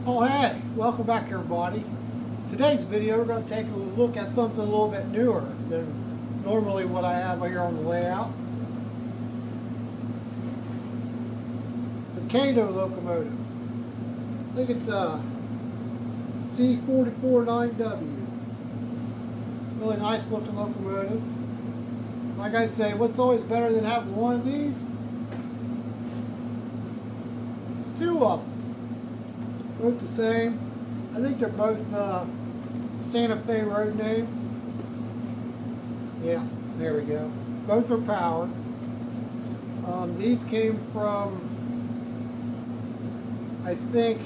Oh hey, welcome back everybody. Today's video we're going to take a look at something a little bit newer than normally what I have here on the layout. It's a Kato locomotive. I think it's a C44-9W. Really nice looking locomotive. Like I say, what's always better than having one of these? It's two of them. Both the same. I think they're both Santa Fe road name. Yeah, there we go. Both are powered. These came from, I think,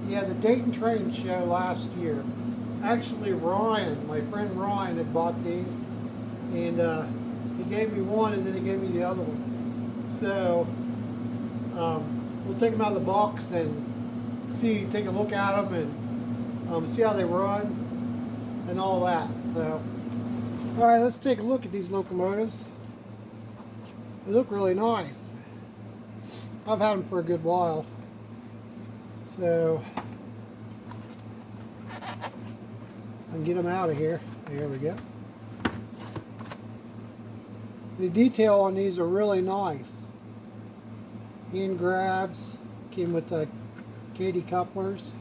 the Dayton Train Show last year. Actually, Ryan, my friend Ryan, had bought these, and he gave me one, and then he gave me the other one. So we'll take them out of the box and take a look at them and see how they run and all that. So, all right, let's take a look at these locomotives. They look really nice. I've had them for a good while. So, I can get them out of here. There we go. The detail on these are really nice. Hand grabs, came with the Katy couplers.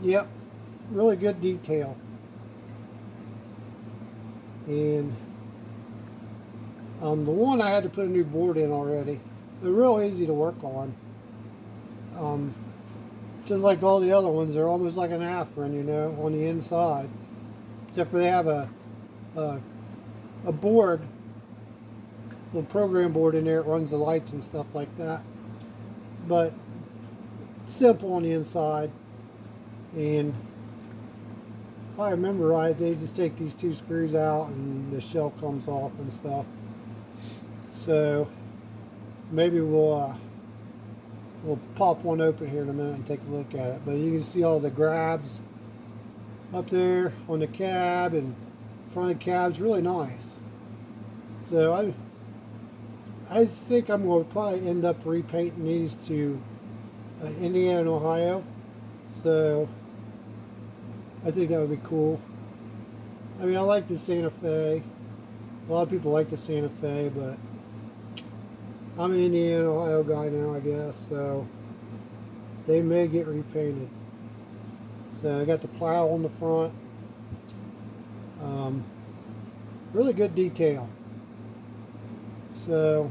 Yep, really good detail. And the one I had to put a new board in already. They're real easy to work on. Just like all the other ones, they're almost like an Atheron, you know, on the inside. Except for they have a board, little program board in there. It runs the lights and stuff like that. But simple on the inside. And if I remember right, they just take these two screws out and the shell comes off and stuff. So maybe we'll pop one open here in a minute and take a look at it. But you can see all the grabs up there on the cab and front of the cab's really nice. So I think I'm going to probably end up repainting these to Indiana and Ohio. So I think that would be cool. I mean, I like the Santa Fe. A lot of people like the Santa Fe, but I'm an Indiana, Ohio guy now, I guess. So they may get repainted. So I got the plow on the front. Really good detail. So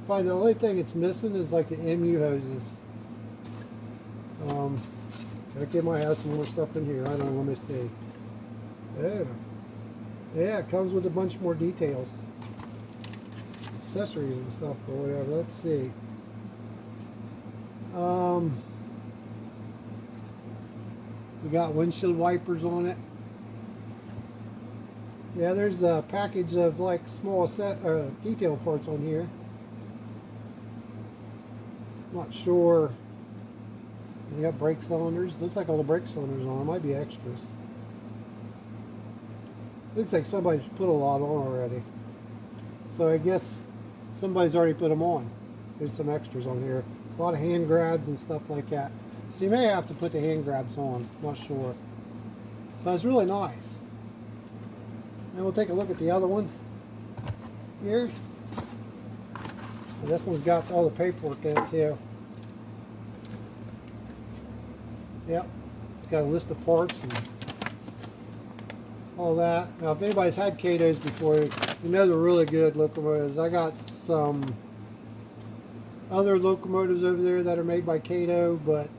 probably the only thing it's missing is like the MU hoses. Okay, might have some more stuff in here. I don't know. Let me see. Yeah, it comes with a bunch more details, accessories and stuff or whatever. Let's see. We got windshield wipers on it. Yeah, there's a package of like small detail parts on here. Not sure. You got brake cylinders. Looks like all the brake cylinders on. It might be extras. Looks like somebody's put a lot on already. So I guess somebody's already put them on. There's some extras on here. A lot of hand grabs and stuff like that. So you may have to put the hand grabs on. Not sure. But it's really nice. And we'll take a look at the other one here. And this one's got all the paperwork in it too. Yep, it's got a list of parts and all that. Now, if anybody's had Katos before, you know they're really good locomotives. I got some other locomotives over there that are made by Kato, but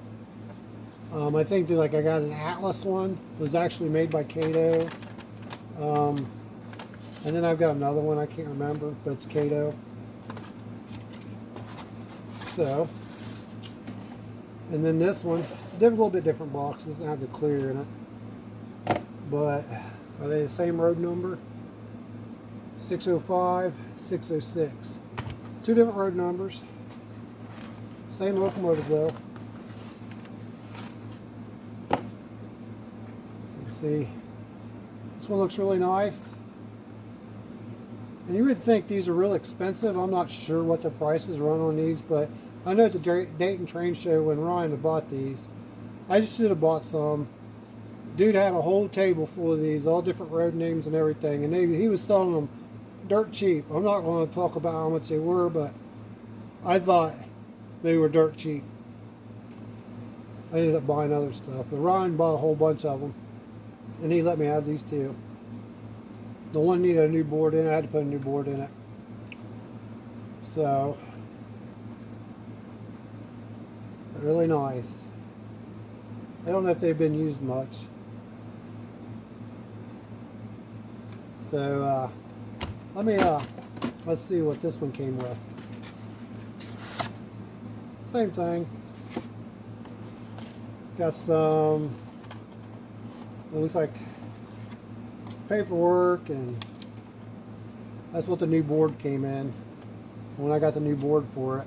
I think I got an Atlas one. It was actually made by Kato. And then I've got another one, I can't remember, but it's Kato. So, and then this one, they're a little bit different boxes. I have the clear in it. But are they the same road number? 605, 606. Two different road numbers. Same locomotive though. You can see this one looks really nice. And you would think these are real expensive. I'm not sure what the prices run on these, but I know at the Dayton Train Show when Ryan had bought these, I just should have bought some. Dude had a whole table full of these, all different road names and everything, and he was selling them dirt cheap. I'm not going to talk about how much they were, but I thought they were dirt cheap. I ended up buying other stuff. But Ryan bought a whole bunch of them, and he let me have these too. The one needed a new board in it. I had to put a new board in it. So, really nice. I don't know if they've been used much. So, let's see what this one came with. Same thing. Got some, it looks like paperwork, and that's what the new board came in when I got the new board for it.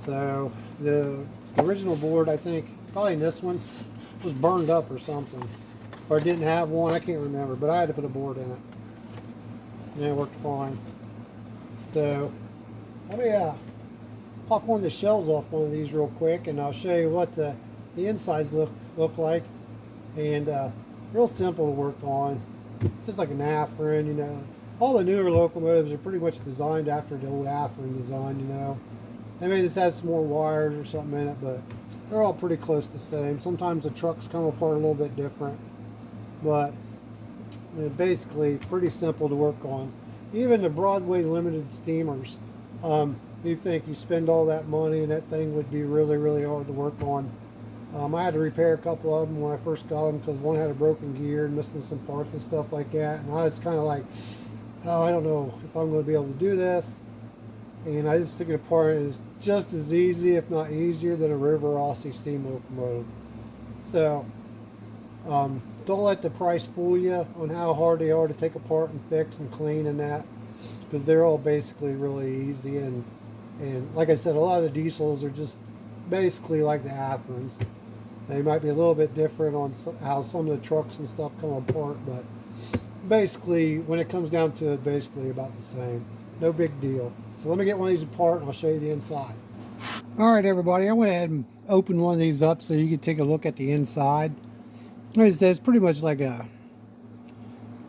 So the original board, I think, probably in this one, was burned up or something. Or I didn't have one, I can't remember, but I had to put a board in it. And it worked fine. So let me pop one of the shells off one of these real quick, and I'll show you what the insides look like. And real simple to work on, just like an Afrin, you know. All the newer locomotives are pretty much designed after the old Afrin design, you know. They may just have some more wires or something in it, but they're all pretty close to the same. Sometimes the trucks come apart a little bit different, but basically pretty simple to work on. Even the Broadway limited steamers, you think you spend all that money and that thing would be really, really hard to work on. I had to repair a couple of them when I first got them because one had a broken gear and missing some parts and stuff like that. And I was kind of like, oh, I don't know if I'm going to be able to do this. And I just took it apart, and it's just as easy, if not easier, than a River Rossi steam locomotive. So, don't let the price fool you on how hard they are to take apart and fix and clean and that, because they're all basically really easy. And like I said, a lot of the diesels are just basically like the Afrins. They might be a little bit different on how some of the trucks and stuff come apart, but basically, when it comes down to it, basically about the same. No big deal. So let me get one of these apart and I'll show you the inside. All right, everybody, I went ahead and opened one of these up so you can take a look at the inside. It's pretty much like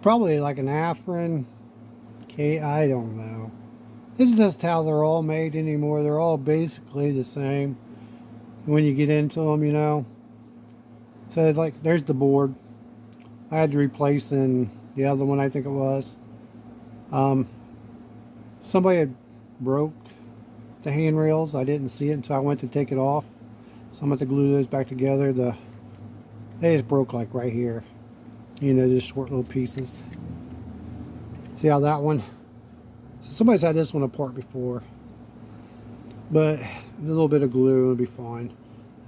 probably like an Afrin. Okay, I don't know. This is just how they're all made anymore. They're all basically the same when you get into them, you know. So it's like, there's the board. I had to replace in the other one, I think it was. Somebody had broke the handrails. I didn't see it until I went to take it off. So I'm going to glue those back together. They just broke like right here. You know, just short little pieces. See how that one? Somebody's had this one apart before. But a little bit of glue will be fine.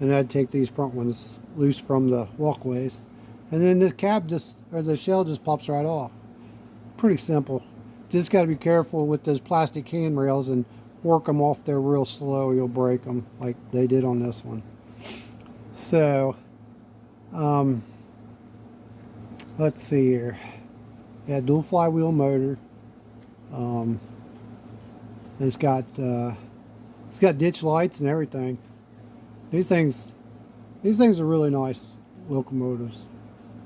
And I'd take these front ones loose from the walkways. And then the cab just, or the shell just pops right off. Pretty simple. Just got to be careful with those plastic handrails and work them off there real slow. You'll break them like they did on this one. So, let's see here. Yeah, dual flywheel motor. It's got ditch lights and everything. These things are really nice locomotives.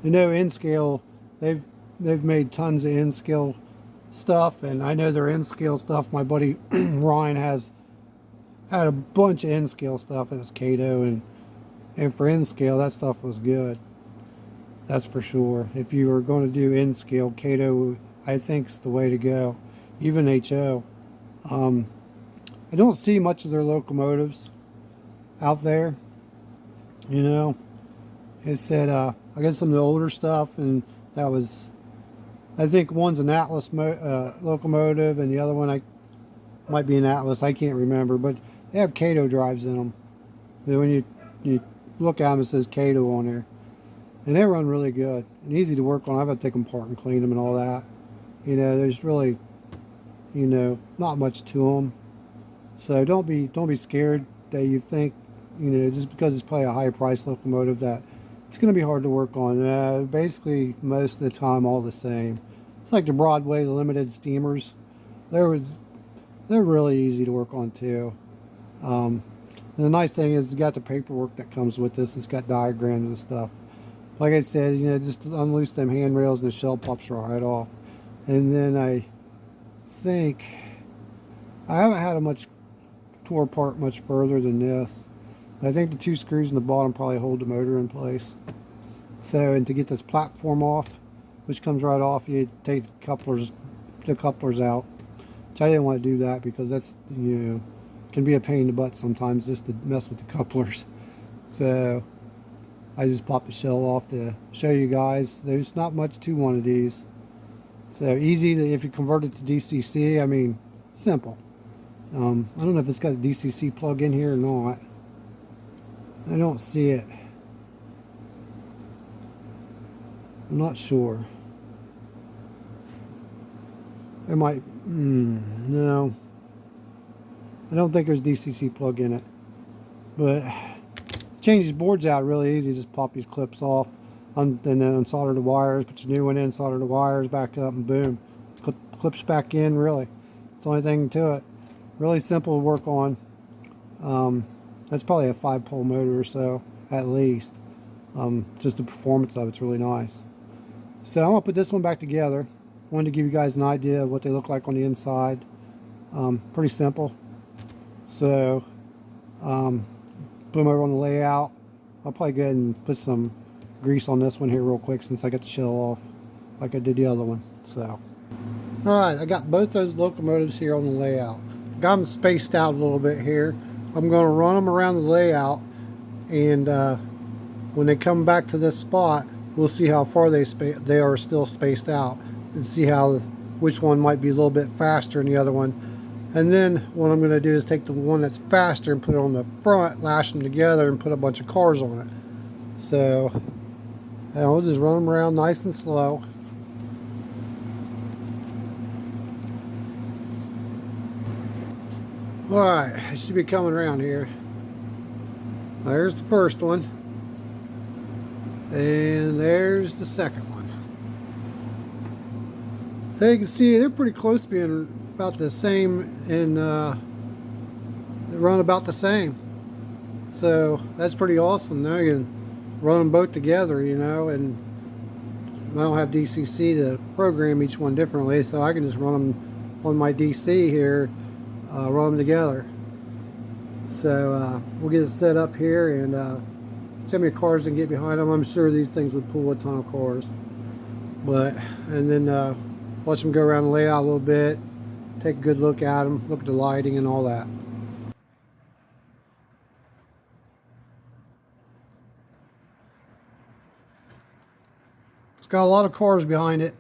You know, N-scale, they've made tons of N-scale stuff, and I know their N-scale stuff. My buddy Ryan had a bunch of N-scale stuff at his Kato, and for N-scale, that stuff was good. That's for sure. If you were going to do N-scale, Kato, I think, is the way to go. Even HO. I don't see much of their locomotives out there. You know, it said I got some of the older stuff, and that was, I think one's an Atlas locomotive, and the other one might be an Atlas. I can't remember, but they have Kato drives in them. And when you look at them, it says Kato on there, and they run really good and easy to work on. I've got to take them apart and clean them and all that. You know, there's really, you know, not much to them. So don't be scared that you think, you know, just because it's probably a high price locomotive that it's going to be hard to work on. Basically, most of the time, all the same. It's like the Broadway limited steamers. They're really easy to work on too. And the nice thing is it's got the paperwork that comes with this. It's got diagrams and stuff. Like I said, you know, just unloose them handrails and the shell pops right off. And then I think I haven't had a much tore apart much further than this. I think the 2 screws in the bottom probably hold the motor in place. So, and to get this platform off, which comes right off, you take the couplers out. Which I didn't want to do that because that's, you know, can be a pain in the butt sometimes just to mess with the couplers. So I just popped the shell off to show you guys. There's not much to one of these. So easy to, if you convert it to DCC, I mean, simple. I don't know if it's got a DCC plug in here or not. I don't see it. I'm not sure. There might, no. I don't think there's a DCC plug in it. But change these boards out really easy. Just pop these clips off and then unsolder the wires, put your new one in, solder the wires back up, and boom. Clips back in, really. It's the only thing to it. Really simple to work on. That's probably a 5-pole motor or so, at least. Just the performance of it's really nice. So I'm going to put this one back together. Wanted to give you guys an idea of what they look like on the inside. Pretty simple. So, put them over on the layout. I'll probably go ahead and put some grease on this one here real quick since I got the shell off like I did the other one. So, alright, I got both those locomotives here on the layout. Got them spaced out a little bit here. I'm going to run them around the layout, and when they come back to this spot, we'll see how far they are still spaced out, and see how which one might be a little bit faster than the other one. And then what I'm going to do is take the one that's faster and put it on the front, lash them together, and put a bunch of cars on it. So, and we'll just run them around nice and slow. Alright, I should be coming around here. There's the first one. And there's the second one. So you can see they're pretty close to being about the same, and they run about the same. So that's pretty awesome. Now you can run them both together, you know, and I don't have DCC to program each one differently, so I can just run them on my DC here, run them together. So we'll get it set up here, and see how many cars can get behind them. I'm sure these things would pull a ton of cars. And then watch them go around the layout a little bit, take a good look at them, look at the lighting and all that. It's got a lot of cars behind it.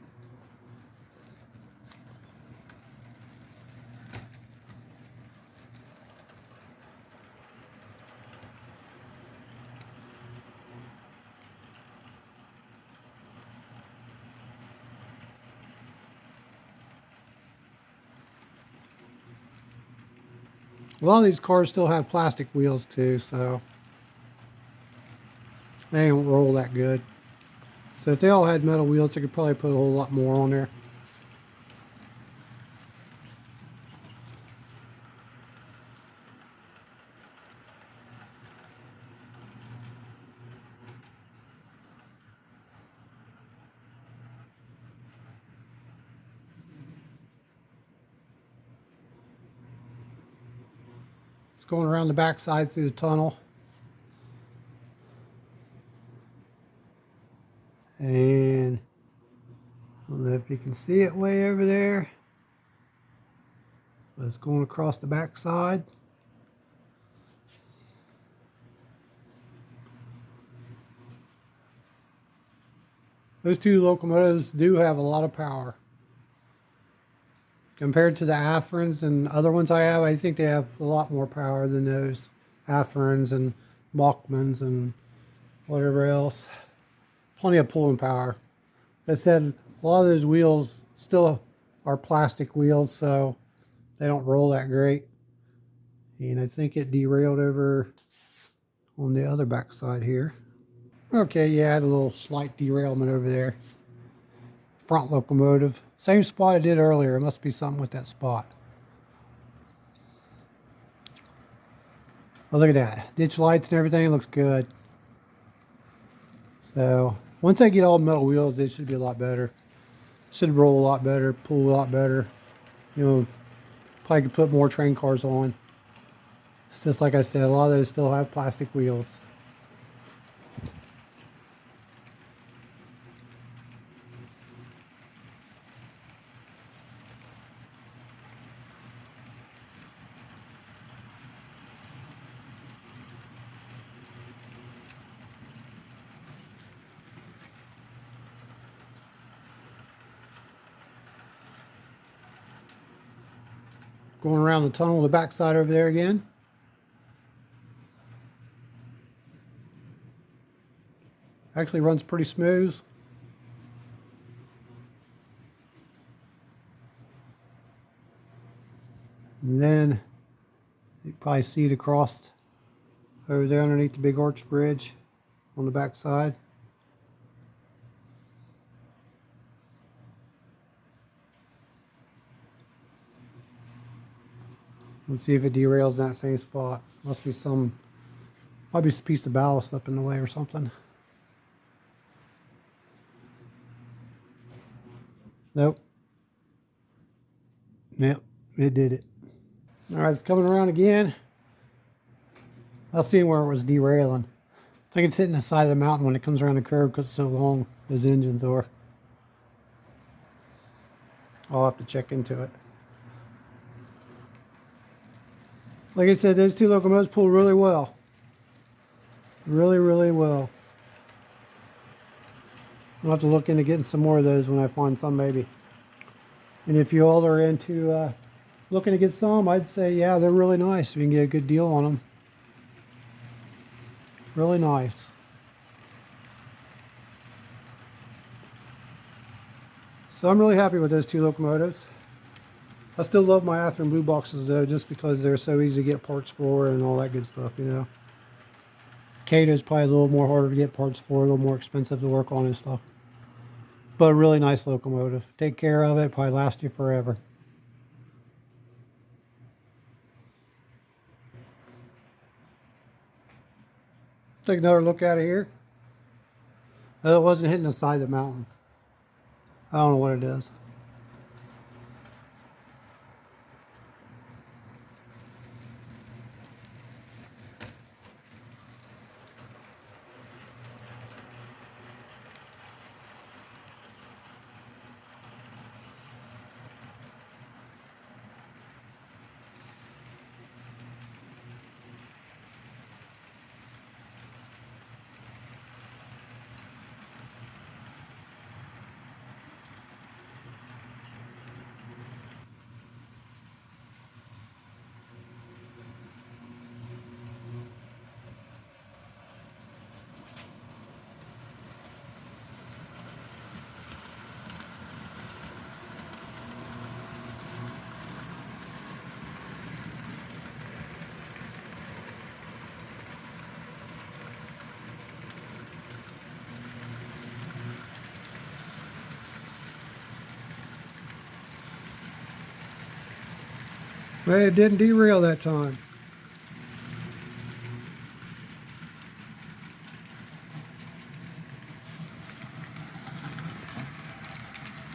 A lot of these cars still have plastic wheels too, so they don't roll that good. So if they all had metal wheels, they could probably put a whole lot more on there. It's going around the backside through the tunnel. And I don't know if you can see it way over there, but it's going across the backside. Those two locomotives do have a lot of power. Compared to the Atherans and other ones I have, I think they have a lot more power than those Atherans and Bachmans and whatever else. Plenty of pulling power. As I said, a lot of those wheels still are plastic wheels, so they don't roll that great. And I think it derailed over on the other backside here. Okay, yeah, I had a little slight derailment over there. Front locomotive. Same spot I did earlier. It must be something with that spot. Oh, look at that. Ditch lights and everything looks good. So once I get all metal wheels, it should be a lot better. Should roll a lot better, pull a lot better. You know, probably could put more train cars on. It's just like I said, a lot of those still have plastic wheels. Going around the tunnel, the backside over there again. Actually runs pretty smooth. And then you probably see it across over there underneath the big arch bridge on the backside. Let's see if it derails in that same spot. Must be might be a piece of ballast up in the way or something. Nope. Yep, it did it. All right, it's coming around again. I'll see where it was derailing. I think it's hitting the side of the mountain when it comes around the curve because it's so long, those engines are. I'll have to check into it. Like I said, those two locomotives pull really well. Really, really well. I'll have to look into getting some more of those when I find some, maybe. And if you all are into looking to get some, I'd say, yeah, they're really nice. We can get a good deal on them. Really nice. So I'm really happy with those two locomotives. I still love my Athearn Blue Boxes though, just because they're so easy to get parts for and all that good stuff, you know. Kato's probably a little more harder to get parts for, a little more expensive to work on and stuff. But a really nice locomotive. Take care of it, probably last you forever. Take another look at it here. It wasn't hitting the side of the mountain. I don't know what it is. Well, it didn't derail that time.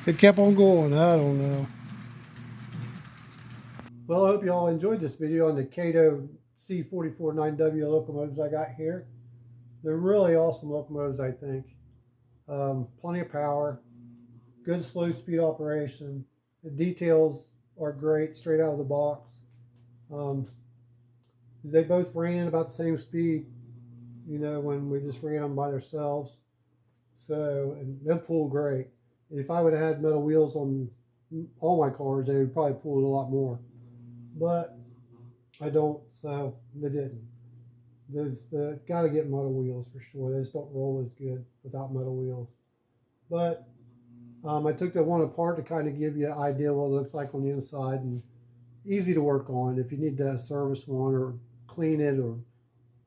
It kept on going. I don't know. Well, I hope you all enjoyed this video on the Kato C44-9W locomotives I got here. They're really awesome locomotives, I think. Plenty of power, good slow speed operation. The details are great straight out of the box. They both ran about the same speed, you know, when we just ran them by themselves. So, and they pull great. If I would have had metal wheels on all my cars, they would probably pull it a lot more. But I don't, so they didn't. There's got to get metal wheels for sure. They just don't roll as good without metal wheels. But I took that one apart to kind of give you an idea what it looks like on the inside, and easy to work on. If you need to service one or clean it or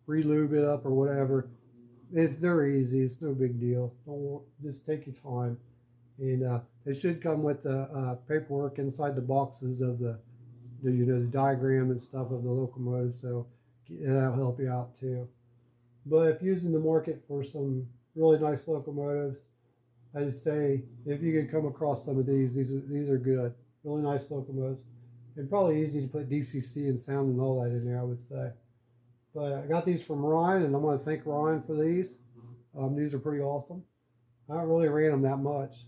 re-lube it up or whatever, they're easy. It's no big deal. Don't just take your time. And they should come with the paperwork inside the boxes of the diagram and stuff of the locomotive, so that'll help you out too. But if using the market for some really nice locomotives, I'd say if you could come across some of these are good, really nice locomotives, and probably easy to put DCC and sound and all that in there, I would say. But I got these from Ryan, and I want to thank Ryan for these. These are pretty awesome. I don't really ran them that much,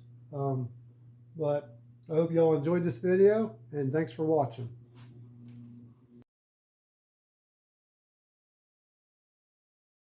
but I hope y'all enjoyed this video, and thanks for watching.